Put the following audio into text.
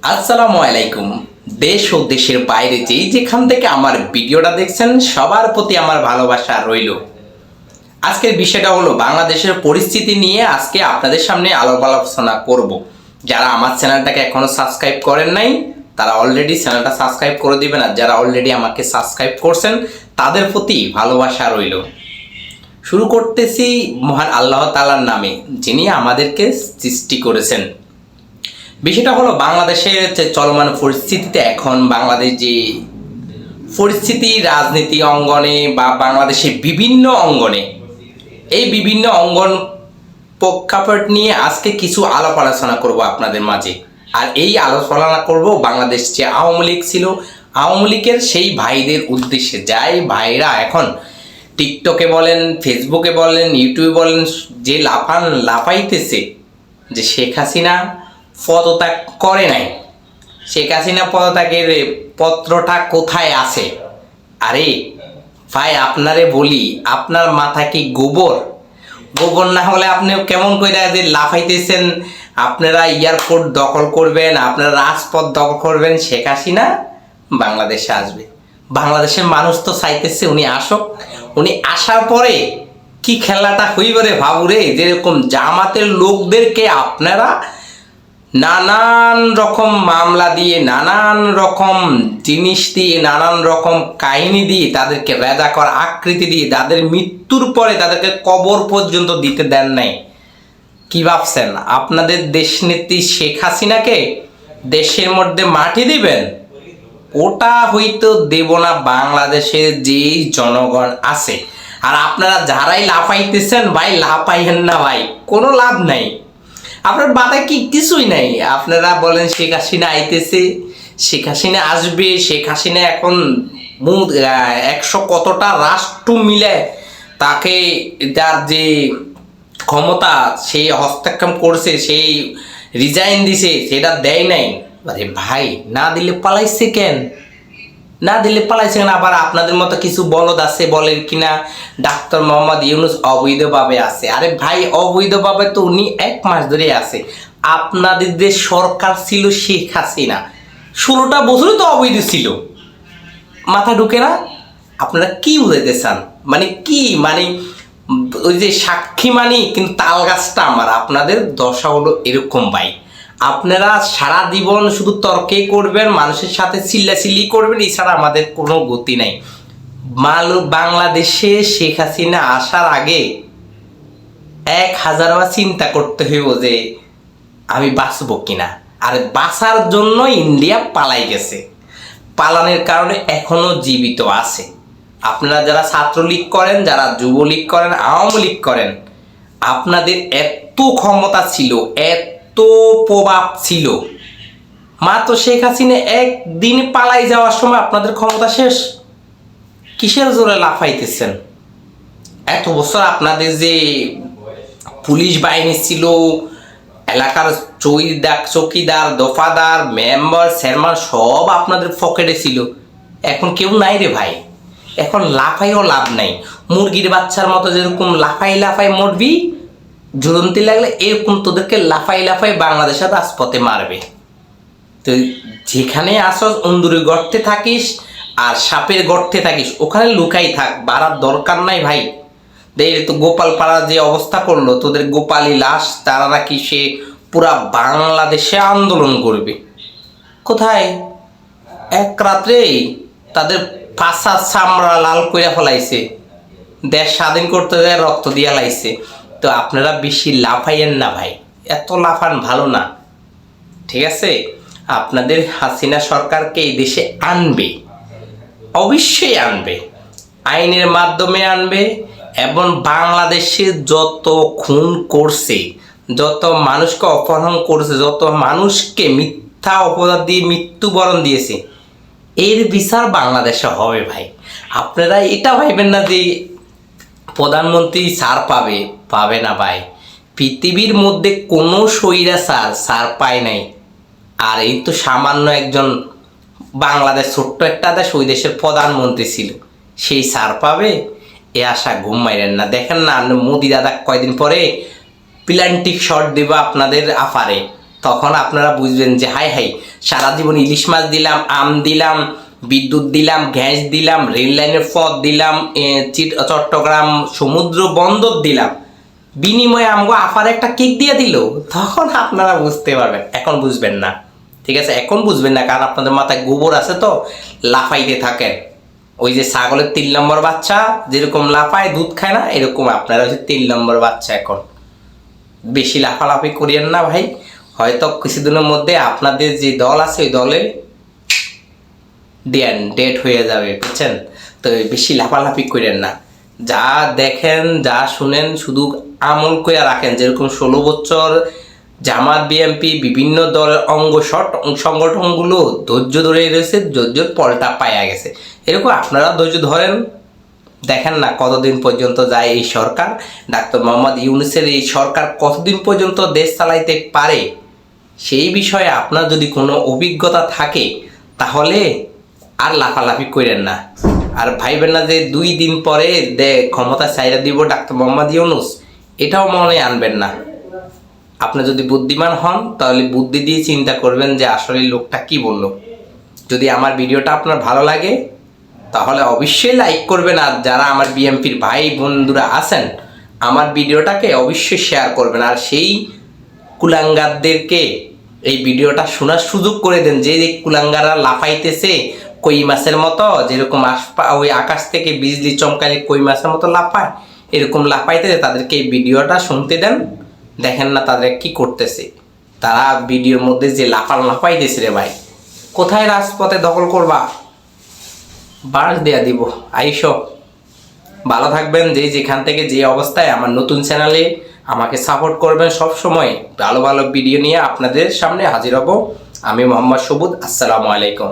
আসসালামু আলাইকুম। দেশ ও দেশের বাইরে যেখান থেকে আমার ভিডিওটা দেখছেন সবার প্রতি আমার ভালোবাসা রইল। আজকের বিষয়টা হলো বাংলাদেশের পরিস্থিতি নিয়ে আজকে আপনাদের সামনে আলাপ আলোচনা করব। যারা আমার চ্যানেলটাকে এখনো সাবস্ক্রাইব করেন নাই তারা অলরেডি চ্যানেলটা সাবস্ক্রাইব করে দিবেন, আর যারা অলরেডি আমাকে সাবস্ক্রাইব করছেন তাদের প্রতি ভালোবাসা রইল। শুরু করতেছি মহান আল্লাহ তাআলার নামে, যিনি আমাদেরকে সৃষ্টি করেছেন। বিষয়টা হলো বাংলাদেশের যে চলমান পরিস্থিতিতে এখন বাংলাদেশ যে পরিস্থিতি রাজনীতি অঙ্গনে বা বাংলাদেশের বিভিন্ন অঙ্গনে, এই বিভিন্ন অঙ্গন প্রেক্ষাপট নিয়ে আজকে কিছু আলাপ আলোচনা করব আপনাদের মাঝে। আর এই আলোচনা করব বাংলাদেশ যে আওয়ামী লীগ ছিল, আওয়ামী লীগের সেই ভাইদের উদ্দেশ্যে, যাই ভাইরা এখন টিকটকে বলেন, ফেসবুকে বলেন, ইউটিউবে বলেন, যে লাফাইতেছে যে শেখ হাসিনা পদত্যাগ করে নাই, শেখ হাসিনা পদত্যাগের পত্রটা কোথায় আছে? আরে ভাই, আপনারে বলি, আপনার মাথা কি গোবর? গোবর না হলে আপনি কেমন করে যে লাফাইতেছেন আপনারা এয়ারপোর্ট দখল করবেন, আপনারা রাজপথ দখল করবেন, শেখ হাসিনা বাংলাদেশে আসবে। বাংলাদেশের মানুষ তো চাইতেছে উনি আসুক। উনি আসার পরে কি খেলাটা হইবে রে ভাবুরে, যেরকম জামাতের লোকদেরকে আপনারা নানান রকম মামলা দিয়ে, নানান রকম জিনিস দিয়ে, নানান রকম কাহিনী দিয়ে, তাদেরকে রাজাকার আকৃতি দিয়ে, তাদের মৃত্যুর পরে তাদেরকে কবর পর্যন্ত দিতে দেন নাই। কি ভাবছেন আপনাদের দেশনেত্রী শেখ হাসিনাকে দেশের মধ্যে মাটি দিবেন? ওটা হয়তো দেব না বাংলাদেশের যেই জনগণ আছে। আর আপনারা যারাই লাফাইতেছেন ভাই, লাফাইয়েন না ভাই, কোনো লাভ নাই। আপনার বাধা কিছুই নাই। আপনারা বলেন শেখ হাসিনা আইতেছে, শেখ হাসিনা আসবে, শেখ হাসিনা এখন 100 কতটা রাষ্ট্র মিলে তাকে তার যে ক্ষমতা সেই হস্তক্ষেপ করছে, সেই রিজাইন দিছে, সেটা দেয় নাই। আরে ভাই, না দিলে পালাইছে কেন? না দিলে পালাইছে কেন? আবার আপনাদের মতো কিছু বলদ আছে বলেন কিনা ডাক্তার মোহাম্মদ ইউনূস অবৈধভাবে আছে। আরে ভাই, অবৈধভাবে তো উনি 1 মাস ধরে আছে। আপনাদের যে সরকার ছিল শেখ হাসিনা, 16টা বছরই তো অবৈধ ছিল। মাথা ঢুকে না? আপনারা কি বুঝাইতে চান? মানে কি, মানে ওই যে সাক্ষী মানি কিন্তু তাল গাছটা আমার। আপনাদের দশা হলো এরকম ভাই। আপনারা সারা জীবন শুধু তর্কেই করবেন, মানুষের সাথে চিল্লাচিল্লি করবেন, এছাড়া আমাদের কোনো গতি নাই। বাংলাদেশে শেখ হাসিনা আসার আগে 1000 বার চিন্তা করতে হইব যে আমি বাঁচবো কিনা। আর বাঁচার জন্য ইন্ডিয়া পালাই গেছে, পালানোর কারণে এখনো জীবিত আছে। আপনারা যারা ছাত্রলীগ করেন, যারা যুবলীগ করেন, আওয়ামী লীগ করেন, আপনাদের এত ক্ষমতা ছিল, এত প্রভাব ছিল, মাত্র শেখ হাসিনা একদিন পালাই যাওয়ার সময় আপনাদের ক্ষমতা শেষ। কিসের জোরে লাফাইতেছেন? এত বছর আপনাদের যে পুলিশ বাহিনী ছিল, এলাকার চৌকিদার, দফাদার, মেম্বার, চেয়ারম্যান সব আপনাদের পকেটে ছিল। এখন কেউ নাই রে ভাই। এখন লাফাইও লাভ নাই। মুরগির বাচ্চার মতো যেরকম লাফাই লাফাই মরবি, ঝুলন্তি লাগলে এরকম তোদেরকে লাফাই লাফাই বাংলাদেশের রাজপথে মারবে। তো যেখানে আসস, অন্দুরের গর্তে থাকিস আর সাপের গর্তে থাকিস, ওখানে লুকাই থাক, বাড়ার দরকার নাই ভাই। তো গোপালপাড়ার যে অবস্থা করলো, তোদের গোপালী লাশ, তারা নাকি সে পুরা বাংলাদেশে আন্দোলন করবে। কোথায়? এক রাত্রেই তাদের পাশার চামড়া লাল করে ফেলাইছে, দেশ স্বাধীন করতে যায় রক্ত দিয়া লাইছে। তো আপনারা বেশি লাফাইয়েন না ভাই, এত লাফান ভালো না, ঠিক আছে? আপনাদের হাসিনা সরকারকে এই দেশে আনবে, অবশ্যই আনবে, আইনের মাধ্যমে আনবে। এবং বাংলাদেশে যত খুন করছে, যত মানুষকে অপহরণ করছে, যত মানুষকে মিথ্যা অপরাধ দিয়ে মৃত্যুবরণ দিয়েছে, এর বিচার বাংলাদেশে হবে ভাই। আপনারা এটা ভাইবেন না যে প্রধানমন্ত্রী ছাড় পাবে, পাবে না ভাই। পৃথিবীর মধ্যে কোনো স্বৈরাচার ছাড় পায় নাই। আর এই তো সামান্য একজন বাংলাদেশ, ছোট্ট একটা দেশ, ওই দেশের প্রধানমন্ত্রী ছিল, সেই ছাড় পাবে? এ আশা ঘুম মাইরেন না। দেখেন না মোদি দাদা কয়দিন পরে প্লান্টিক শট দেব আপনাদের আফারে, তখন আপনারা বুঝবেন যে হাই হাই সারা জীবন ইলিশ মাছ দিলাম, আম দিলাম, বিদ্যুৎ দিলাম, গ্যাস দিলাম, রেল লাইনের পথ দিলাম, চট্টগ্রাম সমুদ্র বন্দর দিলাম, বিনিময়ে আমগো আফার একটা কেক দিয়ে দিল। তখন আপনারা বুঝতে পারবেন, এখন বুঝবেন না। ঠিক আছে, এখন বুঝবেন না, কারণ আপনাদের মাথায় গোবর আছে তো লাফাইতে থাকেন। ওই যে ছাগলের 3 নম্বর বাচ্চা যেরকম লাফায় দুধ খায় না, এরকম আপনারা হচ্ছে 3 নম্বর বাচ্চা। এখন বেশি লাফালাফি করিয়েন না ভাই, হয়তো কিছুদিনের মধ্যে আপনাদের যে দল আছে ওই দলে ডেট হয়ে যাবে, বুঝছেন? তো বেশি লাফালাফি করেন না, যা দেখেন যা শুনেন শুধু আমল করে রাখেন। যেরকম 16 বছর জামাত বিএনপি বিভিন্ন দলের সংগঠনগুলো ধৈর্য ধরে রয়েছে, ধৈর্যর পলটা পাইয়া গেছে, এরকম আপনারা ধৈর্য ধরেন। দেখেন না কতদিন পর্যন্ত যায় এই সরকার, ডাক্তার মোহাম্মদ ইউনূসের এই সরকার কতদিন পর্যন্ত দেশ চালাইতে পারে। সেই বিষয়ে আপনার যদি কোনো অভিজ্ঞতা থাকে তাহলে আর লাফালাফি করেন না, আর ভাইবেন না যে 2 দিন পরে ক্ষমতা চাইরা দিব ডাক্তার মোহাম্মদ ইউনূস, এটাও মনে আনবেন না। আপনি যদি বুদ্ধিমান হন তাহলে বুদ্ধি দিয়ে চিন্তা করবেন যে আসলে লোকটা কি বলল। যদি আমার ভিডিওটা আপনার ভালো লাগে তাহলে অবশ্যই লাইক করবেন, আর যারা আমার বিএনপির ভাই বন্ধুরা আছেন আমার ভিডিওটাকে অবশ্যই শেয়ার করবেন, আর সেই কুলাঙ্গারদেরকে এই ভিডিওটা শোনার সুযোগ করে দেন। যে কুলাঙ্গাররা লাফাইতেছে কই মাছের মতো, যেরকম ওই আকাশ থেকে বিজলি চমকালে কই মাছের মতো লাফায়, এরকম লাফাইতেছে, তাদেরকে এই ভিডিওটা শুনতে দেন। দেখেন না তাদের কি করতেছে, তারা ভিডিওর মধ্যে যে লাফাইতেছে রে ভাই, কোথায় রাজপথে দখল করবা, বাস দেয়া দিব আইসো। ভালো থাকবেন, যে যেখান থেকে যে অবস্থায়। আমার নতুন চ্যানেলে আমাকে সাপোর্ট করবেন, সব সময় ভালো ভালো ভিডিও নিয়ে আপনাদের সামনে হাজির হব। আমি মোহাম্মদ সবুজ, আসসালামু আলাইকুম।